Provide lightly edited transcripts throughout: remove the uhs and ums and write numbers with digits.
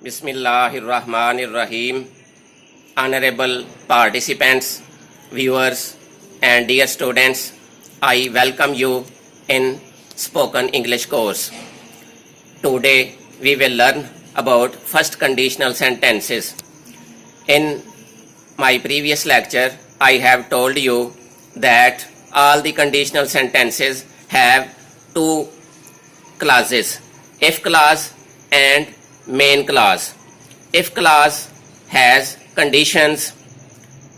Bismillahirrahmanirrahim. Honorable participants, viewers, and dear students, I welcome you in Spoken English course. Today we will learn about first conditional sentences. In my previous lecture, I have told you that all the conditional sentences have two clauses, if clause and main clause. If clause has conditions,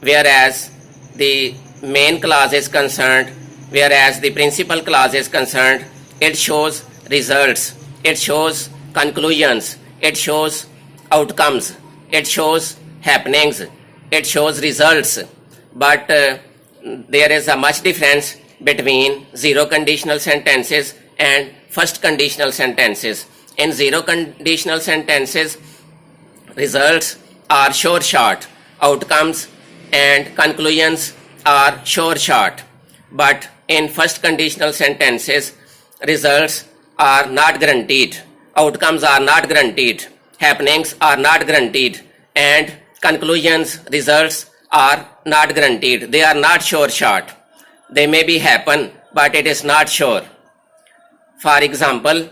whereas the main clause is concerned, whereas the principal clause is concerned, it shows results, it shows conclusions, it shows outcomes, it shows happenings, it shows results. But there is a much difference between zero conditional sentences and first conditional sentences. In zero conditional sentences, results are sure shot, outcomes and conclusions are sure shot. But in first conditional sentences, results are not guaranteed, outcomes are not guaranteed, happenings are not guaranteed, and conclusions, results are not guaranteed. They are not sure shot. They may be happen, but it is not sure. For example,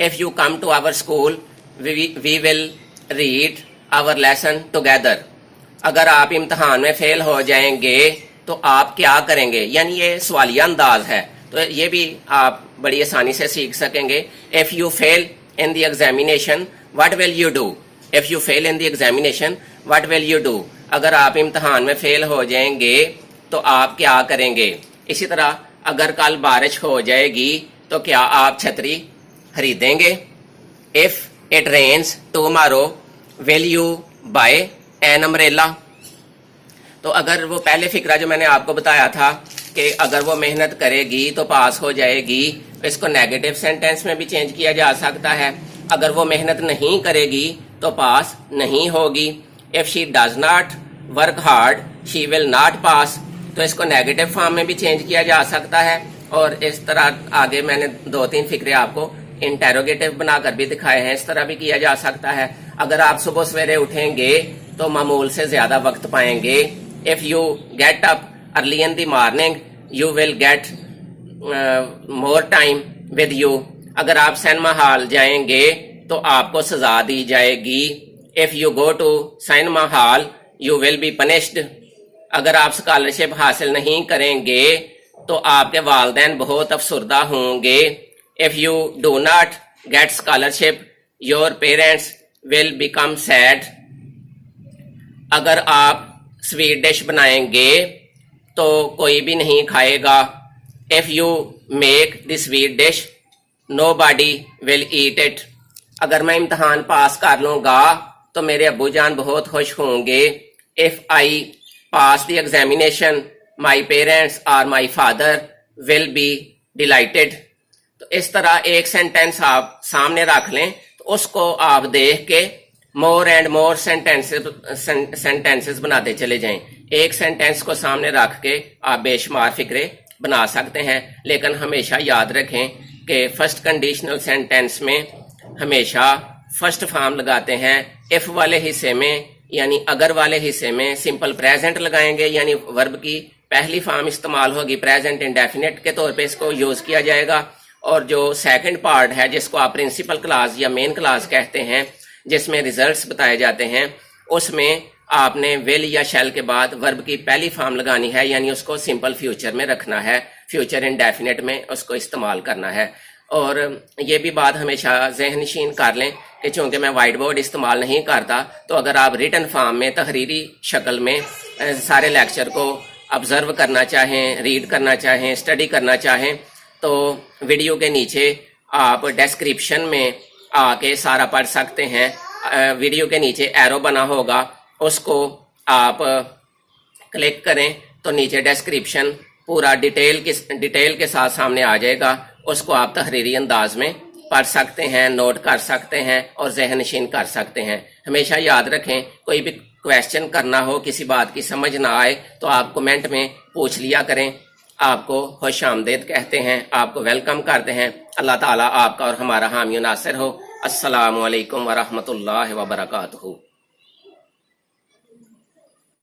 if you come to our school, we will read our lesson together. اگر آپ امتحان میں فیل ہو جائیں گے تو آپ کیا کریں گے، یعنی یہ سوالیہ انداز ہے، تو یہ بھی آپ بڑی آسانی سے سیکھ سکیں گے. if you fail in the examination what will you do. if you fail in the examination what will you do. اگر آپ امتحان میں فیل ہو جائیں گے تو آپ کیا کریں گے. اسی طرح اگر کل بارش ہو جائے گی تو کیا آپ چھتری خریدیں گے. if it rains tomorrow will you buy an umbrella. تو اگر وہ پہلے فقرہ جو میں نے آپ کو بتایا تھا کہ اگر وہ محنت کرے گی تو پاس ہو جائے گی، اس کو نیگیٹو سینٹینس میں بھی چینج کیا جا سکتا ہے. اگر وہ محنت نہیں کرے گی تو پاس نہیں ہوگی. if she does not work hard she will not pass. تو اس کو نیگیٹو فارم میں بھی چینج کیا جا سکتا ہے. اور اس طرح آگے میں نے 2-3 فقرے آپ کو انٹیروگیٹو بنا کر بھی دکھائے ہیں، اس طرح بھی کیا جا سکتا ہے. اگر آپ صبح سویرے اٹھیں گے تو معمول سے زیادہ وقت پائیں گے. if you get up early in the morning you will get more time with you. اگر آپ سینما ہال جائیں گے تو آپ کو سزا دی جائے گی. if you go to cinema hall you will be punished. اگر آپ اسکالرشپ حاصل نہیں کریں گے تو آپ کے والدین بہت افسردہ ہوں گے. if you do not get scholarship your parents will become sad. اگر آپ سویٹ ڈش بنائیں گے تو کوئی بھی نہیں کھائے گا. if you make the sweet dish nobody will eat it. اگر میں امتحان پاس کر لوں گا تو میرے ابو جان بہت خوش ہوں گے. if I pass the examination my parents or my father will be delighted. تو اس طرح ایک سینٹینس آپ سامنے رکھ لیں تو اس کو آپ دیکھ کے مور اینڈ مور سینٹینسز بناتے چلے جائیں. ایک سینٹینس کو سامنے رکھ کے آپ بے شمار فقرے بنا سکتے ہیں، لیکن ہمیشہ یاد رکھیں کہ فرسٹ کنڈیشنل سینٹینس میں ہمیشہ فرسٹ فارم لگاتے ہیں. if والے حصے میں یعنی اگر والے حصے میں سمپل پریزنٹ لگائیں گے، یعنی ورب کی پہلی فارم استعمال ہوگی، پریزنٹ انڈیفینٹ کے طور پہ اس کو یوز کیا جائے گا. اور جو سیکنڈ پارٹ ہے جس کو آپ پرنسپل کلاس یا مین کلاس کہتے ہیں، جس میں ریزلٹس بتائے جاتے ہیں، اس میں آپ نے ول یا شیل کے بعد ورب کی پہلی فارم لگانی ہے، یعنی اس کو سمپل فیوچر میں رکھنا ہے، فیوچر انڈیفینٹ میں اس کو استعمال کرنا ہے. اور یہ بھی بات ہمیشہ ذہن نشین کر لیں کہ چونکہ میں وائٹ بورڈ استعمال نہیں کرتا، تو اگر آپ ریٹن فارم میں تحریری شکل میں سارے لیکچر کو آبزرو کرنا چاہیں، ریڈ کرنا چاہیں، اسٹڈی کرنا چاہیں تو ویڈیو کے نیچے آپ ڈسکرپشن میں آ کے سارا پڑھ سکتے ہیں. ویڈیو کے نیچے ایرو بنا ہوگا، اس کو آپ کلک کریں تو نیچے ڈسکرپشن پورا ڈیٹیل کے ساتھ سامنے آ جائے گا. اس کو آپ تحریری انداز میں پڑھ سکتے ہیں، نوٹ کر سکتے ہیں اور ذہن نشین کر سکتے ہیں. ہمیشہ یاد رکھیں کوئی بھی کویسچن کرنا ہو، کسی بات کی سمجھ نہ آئے تو آپ کمنٹ میں پوچھ لیا کریں. آپ کو خوش آمدید کہتے ہیں، آپ کو ویلکم کرتے ہیں. اللہ تعالیٰ آپ کا اور ہمارا حامی و ناصر ہو. السلام علیکم ورحمۃ اللہ وبرکاتہ.